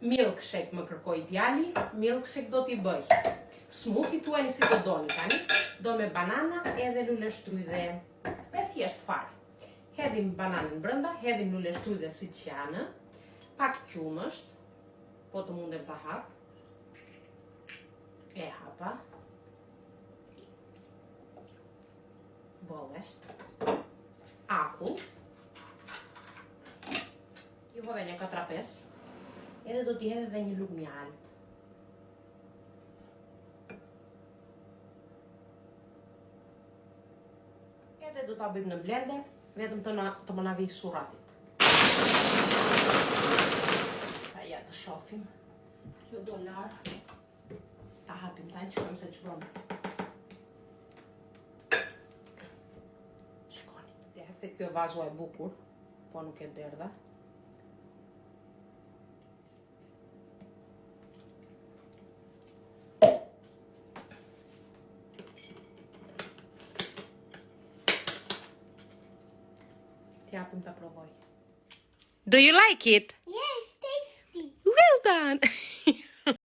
Milkshake më kërkoi djali, milkshake do t'i bëj. Smoothie thuani si do doni tani, do me banana edhe lule shtrydhe. E thjesht fare. Hedhim bananën brenda, hedhim lule shtrydhe si që janë, pak qumësht, po të mundem ta hap. E hapa. Bollesht. Akull. I vë dhe një 4-5. Edhe do t'i hedhe dhe një luk mjalt. Edhe do t'a bëjmë në blender, vetëm të më na vijë surratit. Ja të shohim. Kjo do larë. Ta hapim tani, shkojmë se që bëmë. Shkoni. Se kjo vazo e bukur, po nuk e derdha. T'japim ta provoj. Do you like it? Yes, tasty. Well done!